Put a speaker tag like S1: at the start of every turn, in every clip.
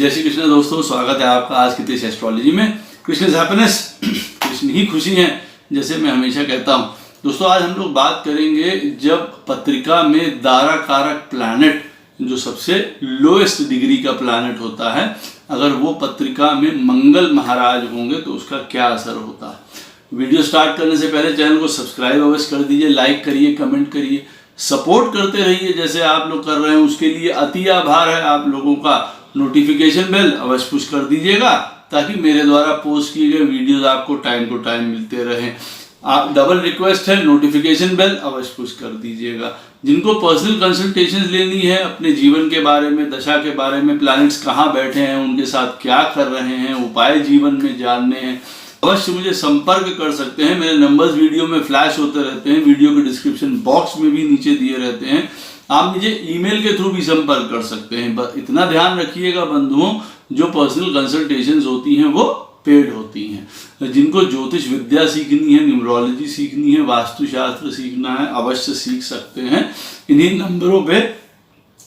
S1: जय श्री कृष्ण दोस्तों, स्वागत है आपका आज की तेज एस्ट्रोलॉजी में। कृष्ण इज हैप्पीनेस, कृष्ण ही खुशी है, जैसे मैं हमेशा कहता हूँ। दोस्तों आज हम लोग बात करेंगे जब पत्रिका में दारा कारक प्लैनेट, जो सबसे लोएस्ट डिग्री का प्लैनेट होता है, अगर वो पत्रिका में मंगल महाराज होंगे तो उसका क्या असर होता है। वीडियो स्टार्ट करने से पहले चैनल को सब्सक्राइब अवश्य कर दीजिए, लाइक करिए, कमेंट करिए, सपोर्ट करते रहिए जैसे आप लोग कर रहे हैं। उसके लिए अति आभार है आप लोगों का। नोटिफिकेशन बेल अवश्य पुश कर दीजिएगा ताकि मेरे द्वारा पोस्ट किए गए वीडियोस आपको टाइम टू टाइम मिलते रहें। आप डबल रिक्वेस्ट है, नोटिफिकेशन बेल अवश्य पुश कर दीजिएगा। जिनको पर्सनल कंसल्टेशन लेनी है अपने जीवन के बारे में, दशा के बारे में, प्लैनेट्स कहाँ बैठे हैं, उनके साथ क्या कर रहे हैं, उपाय जीवन में जानने हैं, अवश्य मुझे संपर्क कर सकते हैं। मेरे नंबर्स वीडियो में फ्लैश होते रहते हैं, वीडियो के डिस्क्रिप्शन बॉक्स में भी नीचे दिए रहते हैं। आप मुझे ईमेल के थ्रू भी संपर्क कर सकते हैं। बस इतना ध्यान रखिएगा बंधुओं, जो पर्सनल कंसल्टेशंस होती हैं वो पेड होती हैं। जिनको ज्योतिष विद्या सीखनी है, न्यूमरोलॉजी सीखनी है, वास्तुशास्त्र सीखना है, अवश्य सीख सकते हैं। इन्हीं नंबरों पे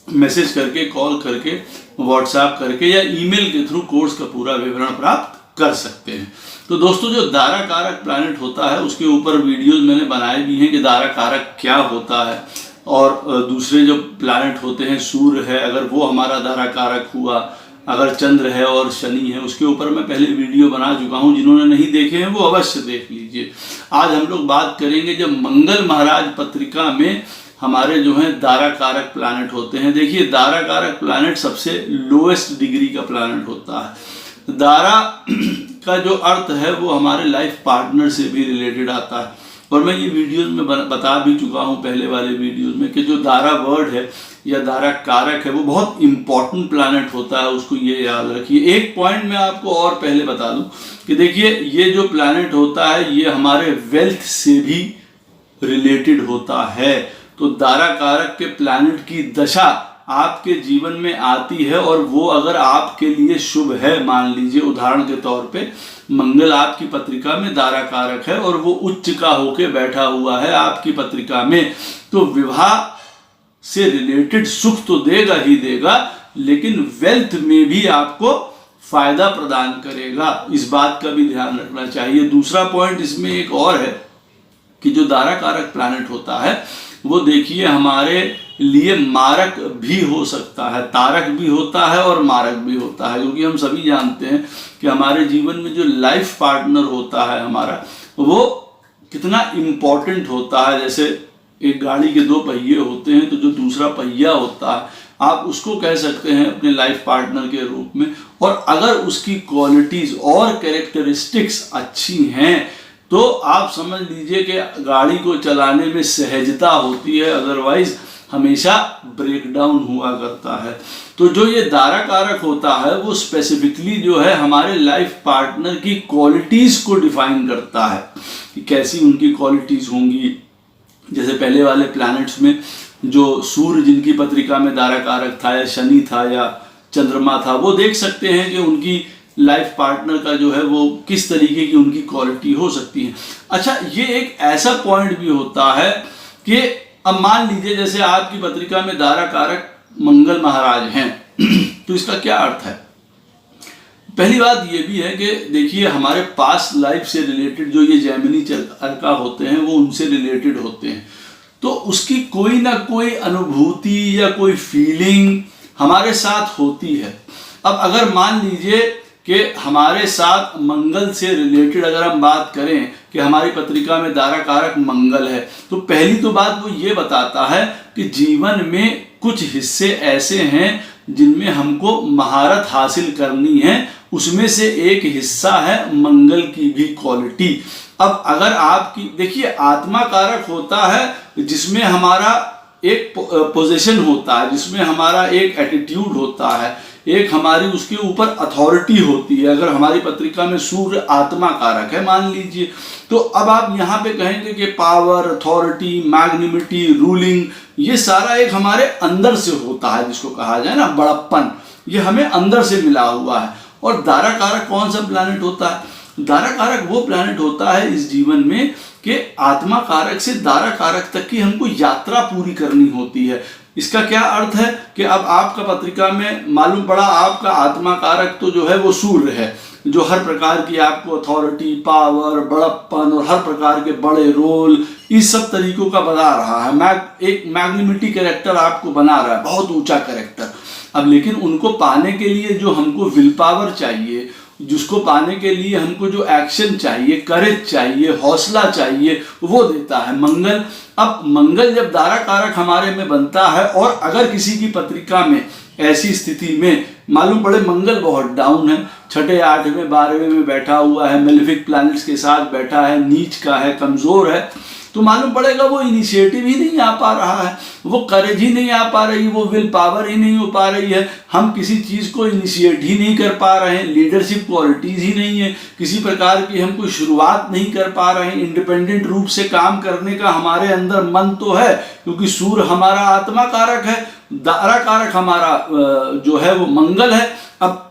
S1: मैसेज करके, कॉल करके, व्हाट्सएप करके या ईमेल के थ्रू कोर्स का पूरा विवरण प्राप्त कर सकते हैं। तो दोस्तों जो दारा कारक प्लैनेट होता है उसके ऊपर वीडियोस मैंने बनाए भी हैं कि दारा कारक क्या होता है, और दूसरे जो प्लैनेट होते हैं, सूर्य है अगर वो हमारा दारा कारक हुआ, अगर चंद्र है और शनि है, उसके ऊपर मैं पहले वीडियो बना चुका हूं। जिन्होंने नहीं देखे हैं वो अवश्य देख लीजिए। आज हम लोग बात करेंगे जब मंगल महाराज पत्रिका में हमारे जो है दारा कारक प्लैनेट होते हैं। देखिए दारा कारक प्लैनेट सबसे लोएस्ट डिग्री का प्लैनेट होता है। दारा का जो अर्थ है वो हमारे लाइफ पार्टनर से भी रिलेटेड आता है, और मैं ये वीडियोस में बता भी चुका हूँ पहले वाले वीडियोस में कि जो दारा वर्ड है या दारा कारक है वो बहुत इंपॉर्टेंट प्लैनेट होता है, उसको ये याद रखिए। एक पॉइंट मैं आपको और पहले बता दूं कि देखिए ये जो प्लैनेट होता है ये हमारे वेल्थ से भी रिलेटेड होता है। तो दारा कारक के प्लैनेट की दशा आपके जीवन में आती है और वो अगर आपके लिए शुभ है, मान लीजिए उदाहरण के तौर पे मंगल आपकी पत्रिका में दारा कारक है और वो उच्च का होके बैठा हुआ है आपकी पत्रिका में, तो विवाह से रिलेटेड सुख तो देगा ही देगा, लेकिन वेल्थ में भी आपको फायदा प्रदान करेगा। इस बात का भी ध्यान रखना चाहिए। दूसरा पॉइंट इसमें एक और है कि जो दारा कारक प्लैनेट होता है वो देखिए हमारे लिए मारक भी हो सकता है, तारक भी होता है और मारक भी होता है, क्योंकि हम सभी जानते हैं कि हमारे जीवन में जो लाइफ पार्टनर होता है हमारा, वो कितना इम्पोर्टेंट होता है। जैसे एक गाड़ी के दो पहिए होते हैं, तो जो दूसरा पहिया होता है आप उसको कह सकते हैं अपने लाइफ पार्टनर के रूप में। और अगर उसकी क्वालिटीज और कैरेक्टरिस्टिक्स अच्छी हैं तो आप समझ लीजिए कि गाड़ी को चलाने में सहजता होती है, अदरवाइज हमेशा ब्रेकडाउन हुआ करता है। तो जो ये दारा कारक होता है वो स्पेसिफिकली जो है हमारे लाइफ पार्टनर की क्वालिटीज को डिफाइन करता है कि कैसी उनकी क्वालिटीज होंगी। जैसे पहले वाले प्लैनेट्स में जो सूर्य जिनकी पत्रिका में दारा कारक था, या शनि था, या चंद्रमा था, वो देख सकते हैं कि उनकी लाइफ पार्टनर का जो है वो किस तरीके की उनकी क्वालिटी हो सकती है। अच्छा, ये एक ऐसा पॉइंट भी होता है कि अब मान लीजिए जैसे आपकी पत्रिका में दारा कारक मंगल महाराज हैं तो इसका क्या अर्थ है। पहली बात ये भी है कि देखिए हमारे पास्ट लाइफ से रिलेटेड जो ये जेमिनी अर्का होते हैं वो उनसे रिलेटेड होते हैं, तो उसकी कोई ना कोई अनुभूति या कोई फीलिंग हमारे साथ होती है। अब अगर मान लीजिए कि हमारे साथ मंगल से रिलेटेड अगर हम बात करें कि हमारी पत्रिका में दारा कारक मंगल है, तो पहली तो बात वो ये बताता है कि जीवन में कुछ हिस्से ऐसे हैं जिनमें हमको महारत हासिल करनी है, उसमें से एक हिस्सा है मंगल की भी क्वालिटी। अब अगर आपकी देखिए आत्मा कारक होता है जिसमें हमारा एक पोजीशन होता है, जिसमें हमारा एक एटीट्यूड होता है, एक हमारी उसके ऊपर अथॉरिटी होती है। अगर हमारी पत्रिका में सूर्य आत्मा कारक है मान लीजिए, तो अब आप यहाँ पे कहेंगे कि पावर, अथॉरिटी, मैग्निमिटी, रूलिंग, ये सारा एक हमारे अंदर से होता है, जिसको कहा जाए ना बड़प्पन, ये हमें अंदर से मिला हुआ है। और दारा कारक कौन सा प्लैनेट होता है? दारा कारक वो प्लैनेट होता है इस जीवन में कि आत्मा कारक से दारा कारक तक की हमको यात्रा पूरी करनी होती है। इसका क्या अर्थ है कि अब आपका पत्रिका में मालूम पड़ा आपका आत्मा कारक तो जो है वो सूर्य है, जो हर प्रकार की आपको अथॉरिटी, पावर, बड़प्पन और हर प्रकार के बड़े रोल, इस सब तरीकों का बना रहा है। एक मैग्निमिटी कैरेक्टर आपको बना रहा है, बहुत ऊंचा कैरेक्टर। अब लेकिन उनको पाने के लिए जो हमको विल पावर चाहिए, जिसको पाने के लिए हमको जो एक्शन चाहिए, करेज चाहिए, हौसला चाहिए, वो देता है मंगल। अब मंगल जब दारा कारक हमारे में बनता है और अगर किसी की पत्रिका में ऐसी स्थिति में मालूम पड़े मंगल बहुत डाउन है, छठे, आठवें, 12वें में बैठा हुआ है, मेलेफिक प्लैनेट्स के साथ बैठा है, नीच का है, कमजोर है, तो मालूम पड़ेगा वो इनिशिएटिव ही नहीं आ पा रहा है, वो करेज ही नहीं आ पा रही, वो विल पावर ही नहीं हो पा रही है, हम किसी चीज को इनिशिएट ही नहीं कर पा रहे हैं, लीडरशिप क्वालिटीज ही नहीं है, किसी प्रकार की हम कोई शुरुआत नहीं कर पा रहे हैं, इंडिपेंडेंट रूप से काम करने का हमारे अंदर मन तो है, क्योंकि सूर्य हमारा आत्मा कारक है, दारा कारक हमारा जो है वो मंगल है। अब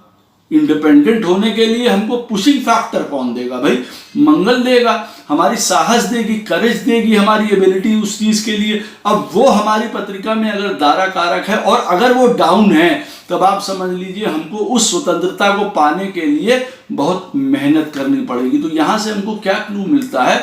S1: इंडिपेंडेंट होने के लिए हमको पुशिंग फैक्टर कौन देगा भाई? मंगल देगा, हमारी साहस देगी, करेज देगी, हमारी एबिलिटी उस चीज के लिए। अब वो हमारी पत्रिका में अगर दारा कारक है और अगर वो डाउन है, तब आप समझ लीजिए हमको उस स्वतंत्रता को पाने के लिए बहुत मेहनत करनी पड़ेगी। तो यहां से हमको क्या क्लू मिलता है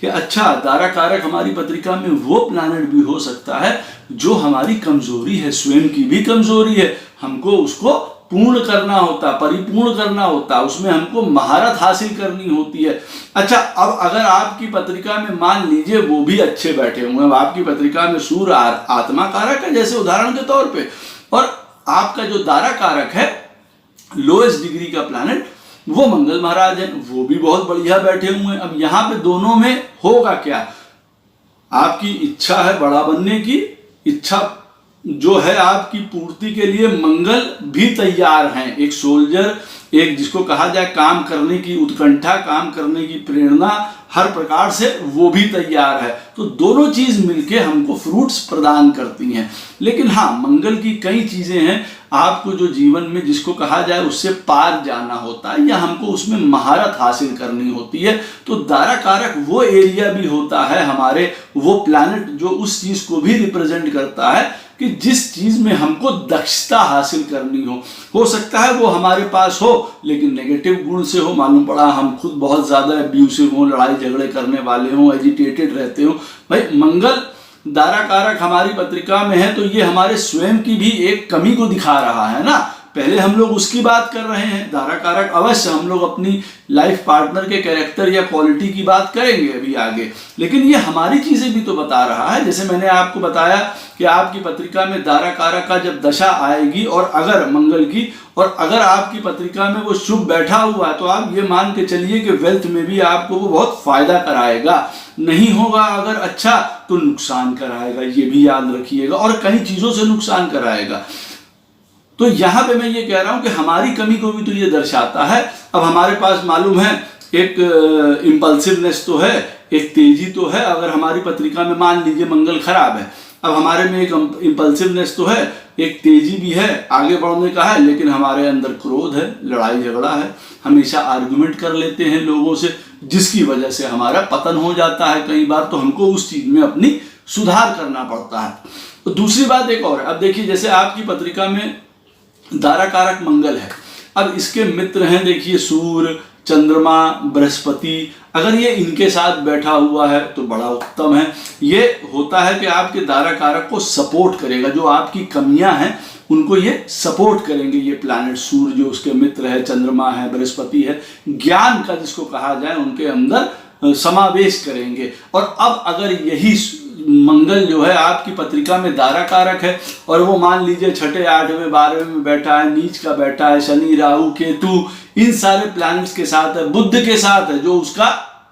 S1: कि अच्छा, दारा कारक हमारी पत्रिका में वो प्लैनेट भी हो सकता है जो हमारी कमजोरी है, स्वयं की भी कमजोरी है, हमको उसको पूर्ण करना होता, परिपूर्ण करना होता, उसमें हमको महारत हासिल करनी होती है। अच्छा, अब अगर आपकी पत्रिका में मान लीजिए वो भी अच्छे बैठे हुए हैं, आपकी पत्रिका में सूर्य आत्मा कारक है जैसे उदाहरण के तौर पे, और आपका जो दारा कारक है लोएस्ट डिग्री का प्लैनेट वो मंगल महाराज है, वो भी बहुत बढ़िया बैठे हुए हैं। अब यहां पे दोनों में होगा क्या? आपकी इच्छा है बड़ा बनने की, इच्छा जो है आपकी पूर्ति के लिए मंगल भी तैयार हैं। एक सोल्जर, एक जिसको कहा जाए काम करने की उत्कंठा, काम करने की प्रेरणा, हर प्रकार से वो भी तैयार है। तो दोनों चीज मिलके हमको फ्रूट्स प्रदान करती हैं। लेकिन हाँ, मंगल की कई चीजें हैं आपको जो जीवन में जिसको कहा जाए उससे पार जाना होता है या हमको उसमें महारत हासिल करनी होती है। तो दारा कारक वो एरिया भी होता है हमारे, वो प्लैनेट जो उस चीज को भी रिप्रेजेंट करता है कि जिस चीज में हमको दक्षता हासिल करनी हो सकता है वो हमारे पास हो लेकिन नेगेटिव गुण से हो, मालूम पड़ा हम खुद बहुत ज्यादा एब्यूसिव हो, लड़ाई झगड़े करने वाले हो, एजिटेटेड रहते हो। भाई मंगल दारा कारक हमारी पत्रिका में है तो ये हमारे स्वयं की भी एक कमी को दिखा रहा है ना। पहले हम लोग उसकी बात कर रहे हैं, दारा कारक अवश्य हम लोग अपनी लाइफ पार्टनर के कैरेक्टर या क्वालिटी की बात करेंगे अभी आगे, लेकिन ये हमारी चीजें भी तो बता रहा है। जैसे मैंने आपको बताया कि आपकी पत्रिका में दारा कारक का जब दशा आएगी और अगर मंगल की, और अगर आपकी पत्रिका में वो शुभ बैठा हुआ है तो आप ये मान के चलिए कि वेल्थ में भी आपको वो बहुत फायदा कराएगा। नहीं होगा अगर अच्छा तो नुकसान कराएगा, ये भी याद रखिएगा, और कई चीजों से नुकसान कराएगा। तो यहां पे मैं ये कह रहा हूं कि हमारी कमी को भी तो ये दर्शाता है। अब हमारे पास मालूम है एक इम्पल्सिवनेस तो है, एक तेजी तो है। अगर हमारी पत्रिका में मान लीजिए मंगल खराब है, अब हमारे में एक इम्पल्सिवनेस तो है, एक तेजी भी है, आगे बढ़ने का है, लेकिन हमारे अंदर क्रोध है, लड़ाई झगड़ा है, हमेशा आर्गुमेंट कर लेते हैं लोगों से, जिसकी वजह से हमारा पतन हो जाता है कई बार। तो हमको उस चीज में अपनी सुधार करना पड़ता है। तो दूसरी बात एक और है, अब देखिए जैसे आपकी पत्रिका में दारा कारक मंगल है, अब इसके मित्र हैं देखिए सूर्य, चंद्रमा, बृहस्पति, अगर ये इनके साथ बैठा हुआ है तो बड़ा उत्तम है। ये होता है कि आपके दारा कारक को सपोर्ट करेगा, जो आपकी कमियां हैं उनको ये सपोर्ट करेंगे। ये प्लैनेट सूर्य जो उसके मित्र है, चंद्रमा है, बृहस्पति है, ज्ञान का जिसको कहा जाए उनके अंदर समावेश करेंगे। और अब अगर यही मंगल जो है आपकी पत्रिका में दारा कारक है और वो मान लीजिए छठे, 8वें, 12वें में बैठा है, नीच का बैठा है, शनि, राहु, केतु, इन सारे प्लैनेट्स के साथ है, बुध के साथ है जो उसका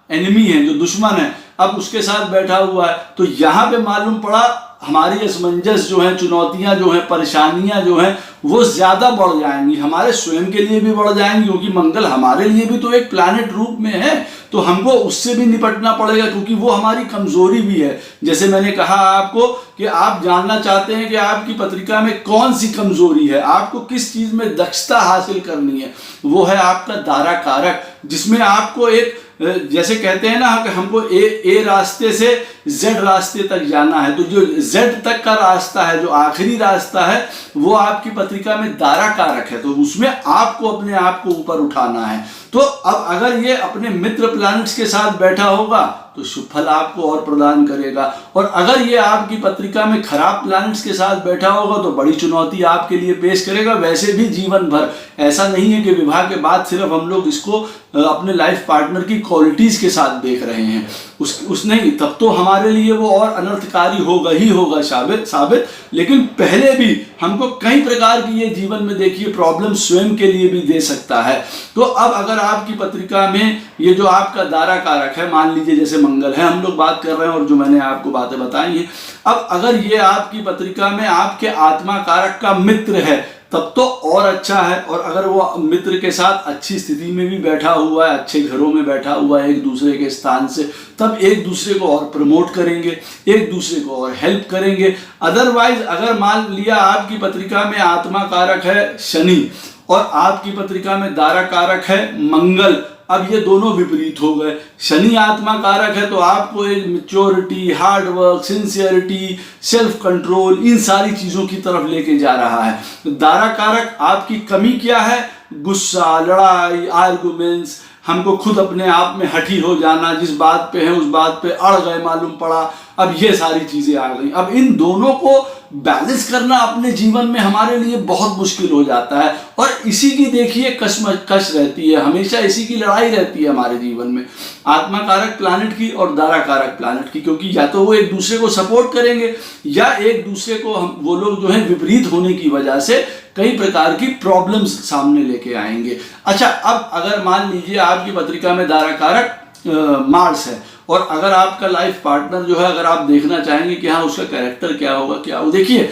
S1: एनिमी है, जो दुश्मन है, अब उसके साथ बैठा हुआ है, तो यहां पे मालूम पड़ा हमारी असमंजस जो है, चुनौतियां जो है, परेशानियां जो है वो ज्यादा बढ़ जाएंगी, हमारे स्वयं के लिए भी बढ़ जाएंगी, क्योंकि मंगल हमारे लिए भी तो एक प्लैनेट रूप में है, तो हमको उससे भी निपटना पड़ेगा, क्योंकि वो हमारी कमजोरी भी है। जैसे मैंने कहा आपको कि आप जानना चाहते हैं कि आपकी पत्रिका में कौन सी कमजोरी है, आपको किस चीज में दक्षता हासिल करनी है, वो है आपका दारा कारक, जिसमें आपको एक जैसे कहते हैं ना कि हमको ए रास्ते से जेड रास्ते तक जाना है, तो जो जेड तक का रास्ता है, जो आखिरी रास्ता है, वो आपकी पत्रिका में दारा कारक है, तो उसमें आपको अपने आप को ऊपर उठाना है। तो अब अगर ये अपने मित्र प्लैनेट्स के साथ बैठा होगा तो शुभ फल आपको और प्रदान करेगा, और अगर ये आपकी पत्रिका में खराब प्लैनेट्स के साथ बैठा होगा तो बड़ी चुनौती आपके लिए पेश करेगा। वैसे भी जीवन भर ऐसा नहीं है कि विवाह के बाद सिर्फ हम लोग इसको अपने लाइफ पार्टनर की क्वालिटीज के साथ देख रहे हैं, उस नहीं, तब तो हमारे लिए वो और अनर्थकारी होगा ही होगा साबित। लेकिन पहले भी हमको कई प्रकार की ये जीवन में देखिए प्रॉब्लम स्वयं के लिए भी दे सकता है। तो अब अगर आपकी पत्रिका में ये जो आपका दारा कारक है, मान लीजिए जैसे मंगल है, हम लोग बात कर रहे हैं और जो मैंने आपको बातें बताई हैं, अब अगर ये आपकी पत्रिका में आपके आत्मा कारक का मित्र है तब तो और अच्छा है, और अगर वो मित्र के साथ अच्छी स्थिति में भी बैठा हुआ है, अच्छे घरों में बैठा हुआ है एक दूसरे के स्थान से, तब एक दूसरे को और प्रमोट करेंगे, एक दूसरे को और हेल्प करेंगे। अदरवाइज अगर मान लिया आपकी पत्रिका में आत्मा कारक है शनि और आपकी पत्रिका में दारा कारक है मंगल, अब ये दोनों विपरीत हो गए। शनि आत्मा कारक है तो आपको एक maturity, hard work, sincerity, self control, इन सारी चीजों की तरफ लेके जा रहा है। दारा कारक आपकी कमी क्या है? गुस्सा, लड़ाई, आर्गुमेंट्स, हमको खुद अपने आप में हठी हो जाना, जिस बात पे है उस बात पे अड़ गए मालूम पड़ा, अब ये सारी चीजें आ गई। अब इन दोनों को बैलेंस करना अपने जीवन में हमारे लिए बहुत मुश्किल हो जाता है, और इसी की देखिए कश रहती है, हमेशा इसी की लड़ाई रहती है हमारे जीवन में, आत्मा कारक प्लैनेट की और दारा कारक प्लैनेट की, क्योंकि या तो वो एक दूसरे को सपोर्ट करेंगे या एक दूसरे को वो लोग जो है विपरीत होने की वजह से कई प्रकार की प्रॉब्लम्स सामने लेके आएंगे। अच्छा, अब अगर मान लीजिए आपकी पत्रिका में दारा कारक मार्स है, और अगर आपका लाइफ पार्टनर जो है, अगर आप देखना चाहेंगे कि हाँ उसका कैरेक्टर क्या होगा, क्या हो, देखिए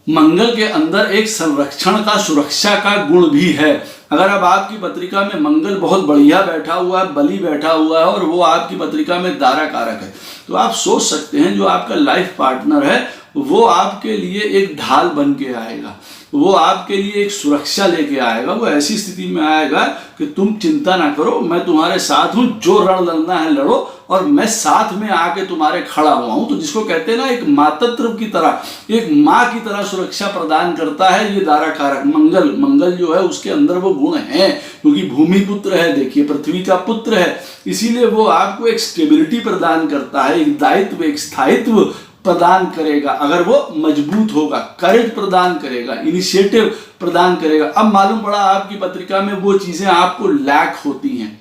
S1: मंगल के अंदर एक संरक्षण का, सुरक्षा का गुण भी है। अगर अब आपकी पत्रिका में मंगल बहुत बढ़िया बैठा हुआ है, बली बैठा हुआ है, और वो आपकी पत्रिका में दारा कारक है, तो आप सोच सकते हैं जो आपका लाइफ पार्टनर है वो आपके लिए एक ढाल बन के आएगा, वो आपके लिए एक सुरक्षा लेके आएगा। वो ऐसी स्थिति में आएगा कि तुम चिंता ना करो, मैं तुम्हारे साथ हूं, जो रण लड़ना है लड़ो, और मैं साथ में आके तुम्हारे खड़ा हुआ हूं। तो जिसको कहते हैं ना एक मातृत्व की तरह, एक माँ की तरह सुरक्षा प्रदान करता है ये दारा कारक मंगल जो है, उसके अंदर वो गुण है, क्योंकि भूमि पुत्र है, देखिए पृथ्वी का पुत्र है, इसीलिए वो आपको एक स्टेबिलिटी प्रदान करता है, एक दायित्व, एक स्थायित्व प्रदान करेगा। अगर वो मजबूत होगा, करेज प्रदान करेगा, इनिशिएटिव प्रदान करेगा। अब मालूम पड़ा आपकी पत्रिका में वो चीजें आपको लैक होती हैं,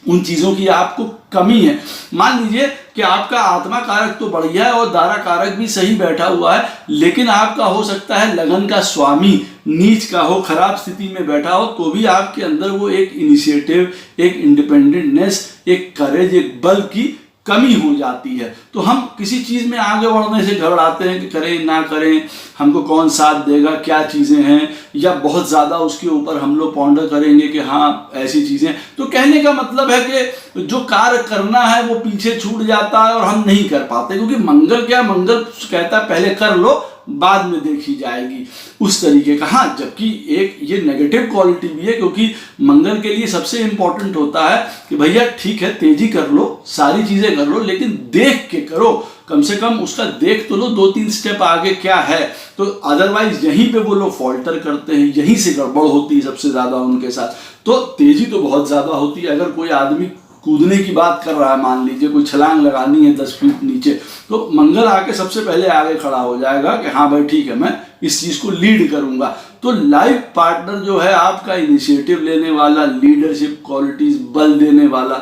S1: उन चीजों की आपको कमी है। मान लीजिए कि आपका आत्मा कारक तो बढ़िया है और दारा कारक भी सही बैठा हुआ है, लेकिन आपका हो सकता है लगन का स्वामी नीच का हो, खराब स्थिति में बैठा हो, तो भी आपके अंदर वो एक इनिशिएटिव, एक इंडिपेंडेंटनेस, एक करेज, एक बल की कमी हो जाती है। तो हम किसी चीज में आगे बढ़ने से घबराते हैं कि करें ना करें, हमको कौन साथ देगा, क्या चीजें हैं, या बहुत ज्यादा उसके ऊपर हम लोग पॉन्डर करेंगे कि हाँ ऐसी चीजें। तो कहने का मतलब है कि जो कार्य करना है वो पीछे छूट जाता है और हम नहीं कर पाते, क्योंकि मंगल कहता है पहले कर लो बाद में देखी जाएगी, उस तरीके का। हाँ, जबकि एक ये नेगेटिव क्वालिटी भी है, क्योंकि मंगल के लिए सबसे इंपॉर्टेंट होता है कि भैया ठीक है तेजी कर लो, सारी चीजें कर लो, लेकिन देख के करो, कम से कम उसका देख तो लो 2-3 स्टेप आगे क्या है। तो अदरवाइज यहीं पे वो लोग फॉल्टर करते हैं, यहीं से गड़बड़ होती है सबसे ज्यादा उनके साथ। तो तेजी तो बहुत ज्यादा होती है। अगर कोई आदमी कूदने की बात कर रहा है, मान लीजिए कोई छलांग लगानी है 10 फीट नीचे, तो मंगल आके सबसे पहले आगे खड़ा हो जाएगा कि हाँ भाई ठीक है, मैं इस चीज को लीड करूंगा। तो लाइफ पार्टनर जो है आपका इनिशिएटिव लेने वाला, लीडरशिप क्वालिटीज, बल देने वाला,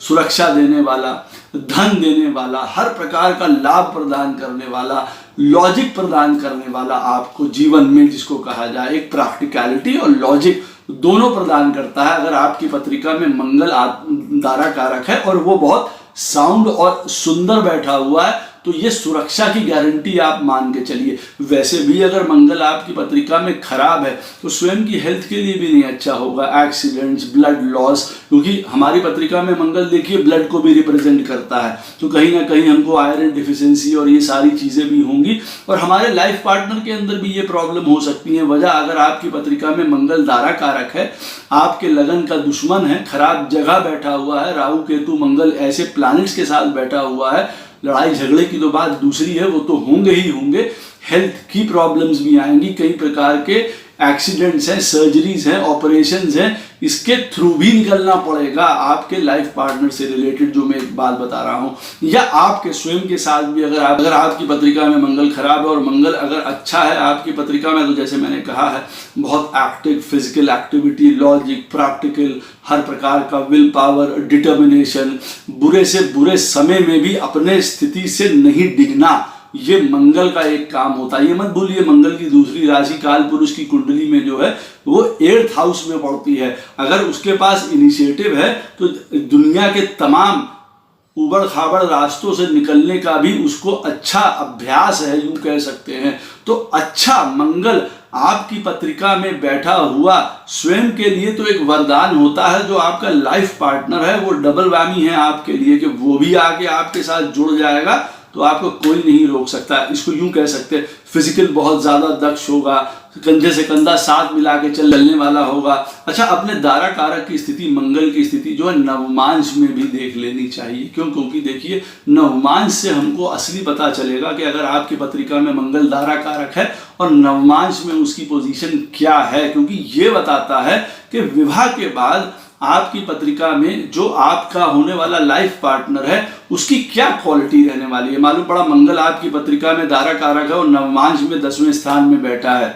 S1: सुरक्षा देने वाला, धन देने वाला, हर प्रकार का लाभ प्रदान करने वाला, लॉजिक प्रदान करने वाला आपको जीवन में, जिसको कहा जाए एक प्रैक्टिकलिटी और लॉजिक दोनों प्रदान करता है। अगर आपकी पत्रिका में मंगल दारा कारक है और वो बहुत साउंड और सुंदर बैठा हुआ है, तो ये सुरक्षा की गारंटी आप मान के चलिए। वैसे भी अगर मंगल आपकी पत्रिका में खराब है तो स्वयं की हेल्थ के लिए भी नहीं अच्छा होगा। एक्सीडेंट्स, ब्लड लॉस, क्योंकि हमारी पत्रिका में मंगल देखिए ब्लड को भी रिप्रेजेंट करता है, तो कहीं ना कहीं हमको आयरन डिफिशिएंसी और ये सारी चीजें भी होंगी और हमारे लाइफ पार्टनर के अंदर भी ये प्रॉब्लम हो सकती है। वजह अगर आपकी पत्रिका में मंगल दारा कारक है, आपके लगन का दुश्मन है, खराब जगह बैठा हुआ है, राहु केतु मंगल ऐसे प्लैनेट्स के साथ बैठा हुआ है, लड़ाई झगड़े की तो बात दूसरी है, वो तो होंगे ही होंगे। हेल्थ की प्रॉब्लम्स भी आएंगी, कई प्रकार के एक्सीडेंट्स हैं, सर्जरीज हैं, ऑपरेशंस हैं, इसके थ्रू भी निकलना पड़ेगा आपके लाइफ पार्टनर से रिलेटेड, जो मैं एक बात बता रहा हूं, या आपके स्वयं के साथ भी। अगर आपकी पत्रिका में मंगल खराब है और मंगल अगर अच्छा है आपकी पत्रिका में, तो जैसे मैंने कहा है बहुत active physical activity, logic, practical, हर प्रकार का विल पावर, डिटर्मिनेशन, बुरे से बुरे समय में भी अपने स्थिति से नहीं डिगना, ये मंगल का एक काम होता है। ये मत भूलिए मंगल की दूसरी राशि काल पुरुष की कुंडली में जो है वो 8th हाउस में पड़ती है। अगर उसके पास इनिशिएटिव है तो दुनिया के तमाम उबड़ खाबड़ रास्तों से निकलने का भी उसको अच्छा अभ्यास है, यूं कह सकते हैं। तो अच्छा मंगल आपकी पत्रिका में बैठा हुआ स्वयं के लिए तो एक वरदान होता है। जो आपका लाइफ पार्टनर है वो डबल वैमी है आपके लिए, कि वो भी आके आपके साथ जुड़ जाएगा तो आपको कोई नहीं रोक सकता। इसको यूं कह सकते हैं फिजिकल बहुत ज्यादा दक्ष होगा, कंधे से कंधा साथ मिला के चलने वाला होगा। अच्छा, अपने दारा कारक की स्थिति, मंगल की स्थिति जो है नवमांश में भी देख लेनी चाहिए। क्यों? क्योंकि देखिए नवमांश से हमको असली पता चलेगा कि अगर आपकी पत्रिका में मंगल दारा कारक है और नवमांश में उसकी पोजीशन क्या है, क्योंकि ये बताता है कि विवाह के बाद आपकी पत्रिका में जो आपका होने वाला लाइफ पार्टनर है उसकी क्या क्वालिटी रहने वाली है। मालूम पड़ा मंगल आपकी पत्रिका में दारा कारक है और नवमांश में 10वें स्थान में बैठा है।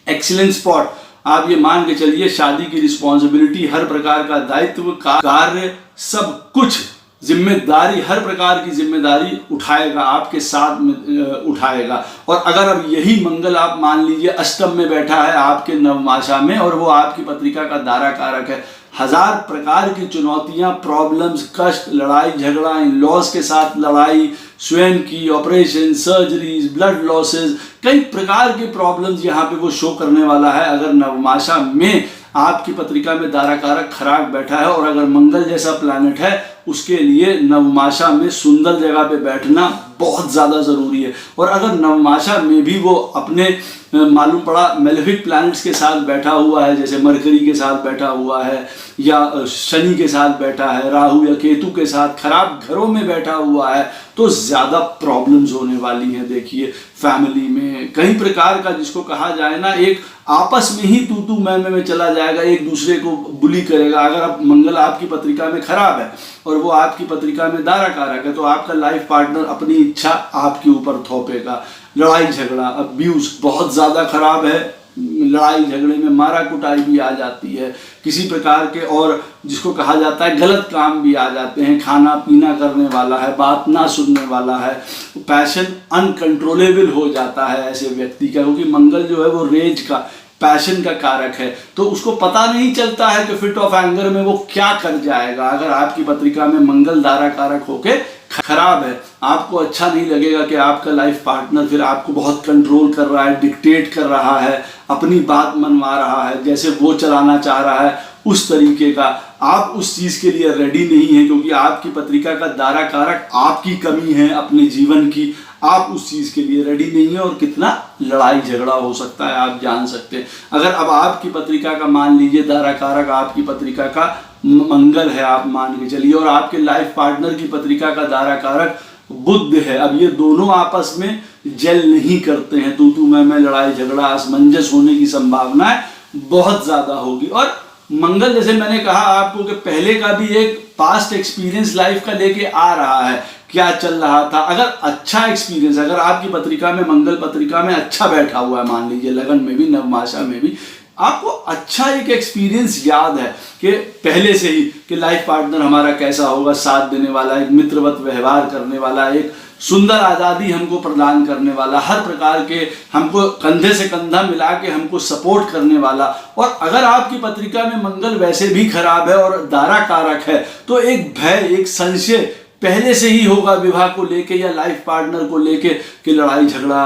S1: एक्सीलेंट स्पॉट, आप ये मान के चलिए शादी की रिस्पॉन्सिबिलिटी, हर प्रकार का दायित्व, कार्य, सब कुछ जिम्मेदारी, हर प्रकार की जिम्मेदारी उठाएगा, आपके साथ में उठाएगा। और अगर अब यही मंगल आप मान लीजिए अष्टम में बैठा है आपके नवमाशा में और वो आपकी पत्रिका का दारा कारक है, हजार प्रकार की चुनौतियां, प्रॉब्लम्स, कष्ट, लड़ाई झगड़ा, इन लॉस के साथ लड़ाई, स्वयं की ऑपरेशन, सर्जरीज, ब्लड लॉसेस, कई प्रकार के प्रॉब्लम्स यहाँ पे वो शो करने वाला है अगर नवमाशा में आपकी पत्रिका में दारा कारक खराब बैठा है। और अगर मंगल जैसा प्लैनेट है उसके लिए नवमाशा में सुंदर जगह पे बैठना बहुत ज़्यादा ज़रूरी है। और अगर नवमाशा में भी वो अपने मालूम पड़ा मेलेफिक प्लैनेट्स के साथ बैठा हुआ है, जैसे मरकरी के साथ बैठा हुआ है या शनि के साथ बैठा है, राहु या केतु के साथ खराब घरों में बैठा हुआ है, तो ज़्यादा प्रॉब्लम्स होने वाली हैं। देखिए फैमिली में कई प्रकार का, जिसको कहा जाए ना, एक आपस में ही तू मैं चला जाएगा, एक दूसरे को बुली करेगा। अगर आप मंगल आपकी पत्रिका में खराब है और वो आपकी पत्रिका में दारा कारक है तो आपका लाइफ पार्टनर अपनी इच्छा आपके ऊपर थोपेगा। लड़ाई झगड़ा, अब्यूज बहुत ज़्यादा खराब है, लड़ाई झगड़े में मारा कुटाई भी आ जाती है, किसी प्रकार के और जिसको कहा जाता है गलत काम भी आ जाते हैं, खाना पीना करने वाला है, बात ना सुनने वाला है, पैशन अनकंट्रोलेबल हो जाता है ऐसे व्यक्ति का, क्योंकि मंगल जो है वो रेज का, पैशन का कारक है। तो उसको पता नहीं चलता है कि फिट ऑफ एंगर में वो क्या कर जाएगा। अगर आपकी पत्रिका में मंगल दारा कारक होके खराब है, आपको अच्छा नहीं लगेगा कि आपका लाइफ पार्टनर फिर आपको बहुत कंट्रोल कर रहा है, डिक्टेट कर रहा है, अपनी बात मनवा रहा है, जैसे वो चलाना चाह रहा है उस तरीके का। आप उस चीज के लिए रेडी नहीं है, क्योंकि आपकी पत्रिका का दारा कारक आपकी कमी है अपने जीवन की, आप उस चीज के लिए रेडी नहीं है और कितना लड़ाई झगड़ा हो सकता है आप जान सकते हैं। अगर अब आपकी पत्रिका का मान लीजिए दारा कारक आपकी पत्रिका का मंगल है, आप मान के चलिए, और आपके लाइफ पार्टनर की पत्रिका का दारा कारक बुध है, अब ये दोनों आपस में जेल नहीं करते हैं, तू मैं लड़ाई झगड़ा, असमंजस होने की संभावना बहुत ज्यादा होगी। और मंगल, जैसे मैंने कहा आपको कि पहले का भी एक पास्ट एक्सपीरियंस लाइफ का लेके आ रहा है, क्या चल रहा था। अगर अच्छा एक्सपीरियंस, अगर आपकी पत्रिका में मंगल पत्रिका में अच्छा बैठा हुआ है, मान लीजिए लगन में भी नवमाशा में भी, आपको अच्छा एक एक्सपीरियंस याद है कि पहले से ही कि लाइफ पार्टनर हमारा कैसा होगा, साथ देने वाला, एक मित्रवत व्यवहार करने वाला, एक सुंदर आज़ादी हमको प्रदान करने वाला, हर प्रकार के हमको कंधे से कंधा मिला के हमको सपोर्ट करने वाला। और अगर आपकी पत्रिका में मंगल वैसे भी खराब है और दारा कारक है तो एक भय, एक संशय, पहले से ही होगा विवाह को लेके या लाइफ पार्टनर को लेके कि लड़ाई झगड़ा,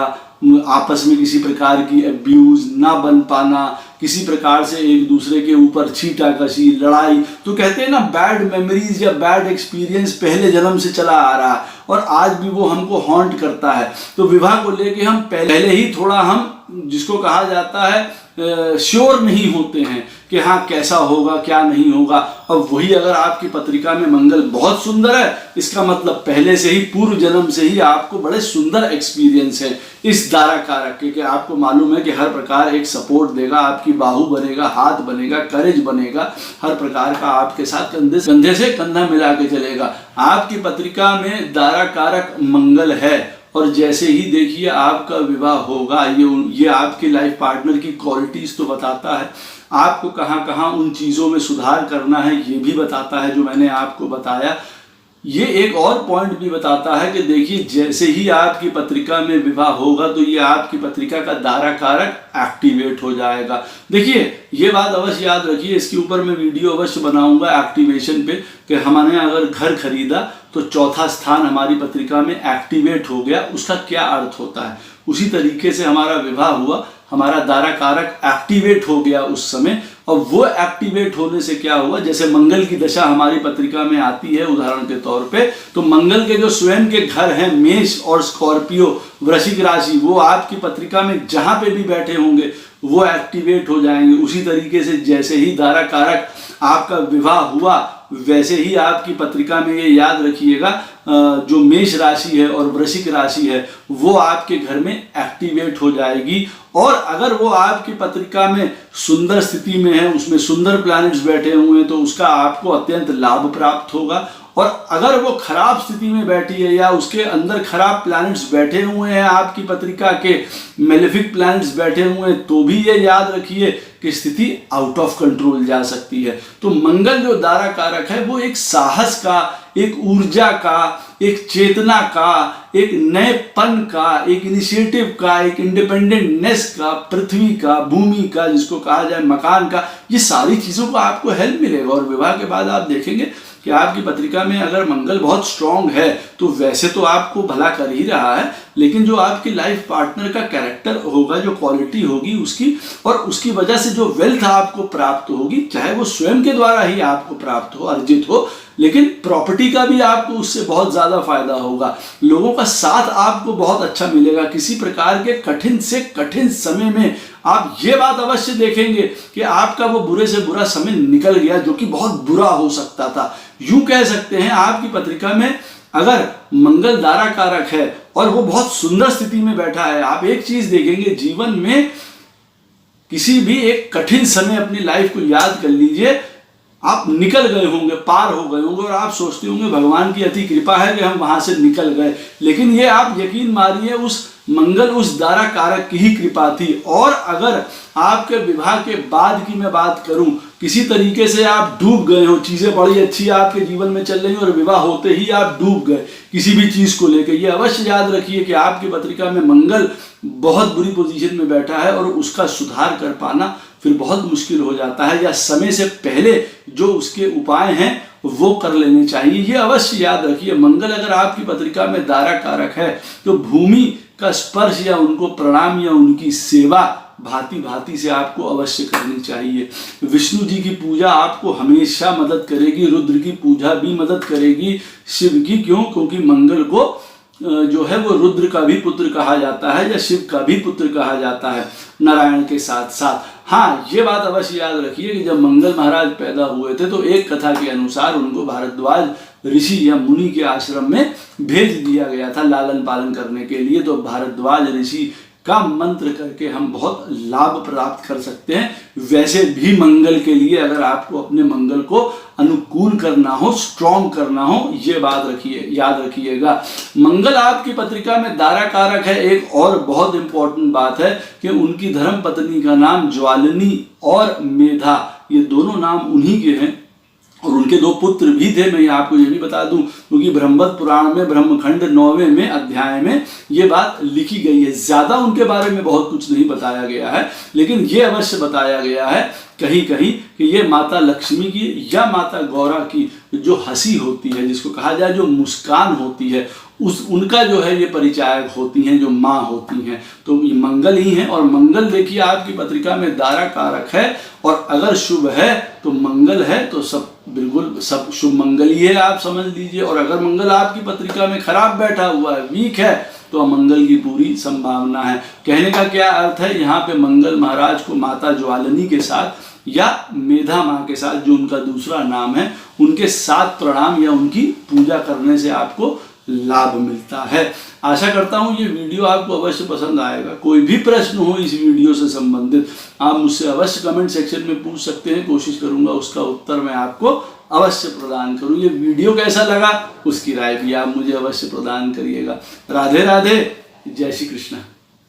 S1: आपस में किसी प्रकार की अब्यूज ना बन पाना, किसी प्रकार से एक दूसरे के ऊपर छींटाकशी, लड़ाई, तो कहते हैं ना बैड मेमोरीज या बैड एक्सपीरियंस पहले जन्म से चला आ रहा है और आज भी वो हमको हॉन्ट करता है। तो विवाह को लेके हम पहले ही थोड़ा हम जिसको कहा जाता है श्योर नहीं होते हैं कि हाँ कैसा होगा क्या नहीं होगा। अब वही अगर आपकी पत्रिका में मंगल बहुत सुंदर है, इसका मतलब पहले से ही पूर्व जन्म से ही आपको बड़े सुंदर एक्सपीरियंस है इस दारा कारक के, कि आपको मालूम है कि हर प्रकार एक सपोर्ट देगा, आपकी बाहु बनेगा, हाथ बनेगा, करेज बनेगा, हर प्रकार का आपके साथ कंधे से कंधा मिला के चलेगा। आपकी पत्रिका में दारा कारक मंगल है और जैसे ही देखिए आपका विवाह होगा, ये आपके लाइफ पार्टनर की क्वालिटीज तो बताता है, आपको कहाँ कहाँ उन चीज़ों में सुधार करना है ये भी बताता है जो मैंने आपको बताया। ये एक और पॉइंट भी बताता है कि देखिए जैसे ही आपकी पत्रिका में विवाह होगा तो ये आपकी पत्रिका का दारा कारक एक्टिवेट हो जाएगा। देखिए ये बात अवश्य याद रखिए, इसके ऊपर मैं वीडियो अवश्य बनाऊंगा एक्टिवेशन पे, कि हमने अगर घर खरीदा तो चौथा स्थान हमारी पत्रिका में एक्टिवेट हो गया, उसका क्या अर्थ होता है। उसी तरीके से हमारा विवाह हुआ, हमारा दारा कारक एक्टिवेट हो गया उस समय, और वो एक्टिवेट होने से क्या हुआ, जैसे मंगल की दशा हमारी पत्रिका में आती है उदाहरण के तौर पे, तो मंगल के जो स्वयं के घर हैं मेष और स्कॉर्पियो वृश्चिक राशि, वो आपकी पत्रिका में जहां पे भी बैठे होंगे वो एक्टिवेट हो जाएंगे। उसी तरीके से जैसे ही दारा कारक आपका विवाह हुआ वैसे ही आपकी पत्रिका में ये याद रखिएगा जो मेष राशि है और वृश्चिक राशि है वो आपके घर में एक्टिवेट हो जाएगी। और अगर वो आपकी पत्रिका में सुंदर स्थिति में है, उसमें सुंदर प्लैनेट्स बैठे हुए हैं, तो उसका आपको अत्यंत लाभ प्राप्त होगा। और अगर वो खराब स्थिति में बैठी है या उसके अंदर खराब प्लैनेट्स बैठे हुए हैं, आपकी पत्रिका के मेलेफिक प्लैनेट्स बैठे हुए हैं, तो भी ये याद रखिए कि स्थिति आउट ऑफ कंट्रोल जा सकती है। तो मंगल जो दारा कारक है वो एक साहस का, एक ऊर्जा का, एक चेतना का, एक नएपन का, एक इनिशिएटिव का, एक इंडिपेंडेंटनेस का, पृथ्वी का, भूमि का, जिसको कहा जाए मकान का, ये सारी चीजों का आपको हेल्प मिलेगा। और विवाह के बाद आप देखेंगे कि आपकी पत्रिका में अगर मंगल बहुत स्ट्रांग है तो वैसे तो आपको भला कर ही रहा है, लेकिन जो आपकी लाइफ पार्टनर का कैरेक्टर होगा, जो क्वालिटी होगी उसकी, और उसकी वजह से जो वेल्थ आपको प्राप्त होगी, चाहे वो स्वयं के द्वारा ही आपको प्राप्त हो, अर्जित हो, लेकिन प्रॉपर्टी का भी आपको उससे बहुत ज्यादा फायदा होगा। लोगों का साथ आपको बहुत अच्छा मिलेगा। किसी प्रकार के कठिन से कठिन समय में आप ये बात अवश्य देखेंगे कि आपका वो बुरे से बुरा समय निकल गया जो कि बहुत बुरा हो सकता था। यूं कह सकते हैं आपकी पत्रिका में अगर मंगल दारा कारक है और वो बहुत सुंदर स्थिति में बैठा है, आप एक चीज देखेंगे जीवन में, किसी भी एक कठिन समय अपनी लाइफ को याद कर लीजिए, आप निकल गए होंगे, पार हो गए होंगे, और आप सोचते होंगे भगवान की अति कृपा है कि हम वहां से निकल गए। लेकिन ये आप यकीन मानिए उस मंगल, उस दारा कारक की ही कृपा थी। और अगर आपके विवाह के बाद की मैं बात करूं, किसी तरीके से आप डूब गए हो, चीजें बड़ी अच्छी आपके जीवन में चल रही और विवाह होते ही आप डूब गए किसी भी चीज को लेकर, ये अवश्य याद रखिए कि आपकी पत्रिका में मंगल बहुत बुरी पोजीशन में बैठा है और उसका सुधार कर पाना फिर बहुत मुश्किल हो जाता है, या समय से पहले जो उसके उपाय हैं वो कर लेने चाहिए। ये अवश्य याद रखिए, मंगल अगर आपकी पत्रिका में दारा कारक है तो भूमि का स्पर्श या उनको प्रणाम या उनकी सेवा भांति भांति से आपको अवश्य करनी चाहिए। विष्णु जी की पूजा आपको हमेशा मदद करेगी, रुद्र की पूजा भी मदद करेगी, शिव की, क्यों? क्योंकि मंगल को जो है वो रुद्र का भी पुत्र कहा जाता है या शिव का भी पुत्र कहा जाता है नारायण के साथ साथ। हाँ, ये बात अवश्य याद रखिए कि जब मंगल महाराज पैदा हुए थे तो एक कथा के अनुसार उनको भारद्वाज ऋषि या मुनि के आश्रम में भेज दिया गया था लालन पालन करने के लिए। तो भारद्वाज ऋषि का मंत्र करके हम बहुत लाभ प्राप्त कर सकते हैं। वैसे भी मंगल के लिए अगर आपको अपने मंगल को अनुकूल करना हो, स्ट्रॉन्ग करना हो, ये बात रखिए, याद रखिएगा। मंगल आपकी पत्रिका में दारा कारक है। एक और बहुत इंपॉर्टेंट बात है कि उनकी धर्म पत्नी का नाम ज्वालिनी और मेधा, ये दोनों नाम उन्हीं के हैं और उनके दो पुत्र भी थे। मैं आपको ये भी बता दूं क्योंकि ब्रह्मवत पुराण में ब्रह्मखंड 9वें अध्याय में ये बात लिखी गई है। ज्यादा उनके बारे में बहुत कुछ नहीं बताया गया है, लेकिन ये अवश्य बताया गया है कहीं कहीं कि ये माता लक्ष्मी की या माता गौरा की जो हंसी होती है, जिसको कहा जाए जो मुस्कान होती है, उनका जो है ये परिचायक होती हैं, जो माँ होती हैं। तो ये मंगल ही है, और मंगल देखिए आपकी पत्रिका में दारा कारक है, और अगर शुभ है तो मंगल है तो सब बिल्कुल सब शुभ मंगल ही है, आप समझ लीजिए। और अगर मंगल आपकी पत्रिका में खराब बैठा हुआ है, वीक है, तो अमंगल की पूरी संभावना है। कहने का क्या अर्थ है, यहाँ पे मंगल महाराज को माता ज्वालिनी के साथ या मेधा माँ के साथ, जो उनका दूसरा नाम है, उनके साथ प्रणाम या उनकी पूजा करने से आपको लाभ मिलता है। आशा करता हूँ ये वीडियो आपको अवश्य पसंद आएगा। कोई भी प्रश्न हो इस वीडियो से संबंधित, आप मुझसे अवश्य कमेंट सेक्शन में पूछ सकते हैं। कोशिश करूंगा उसका उत्तर मैं आपको अवश्य प्रदान करूँ। ये वीडियो कैसा लगा उसकी राय भी आप मुझे अवश्य प्रदान करिएगा। राधे राधे, जय श्री कृष्ण।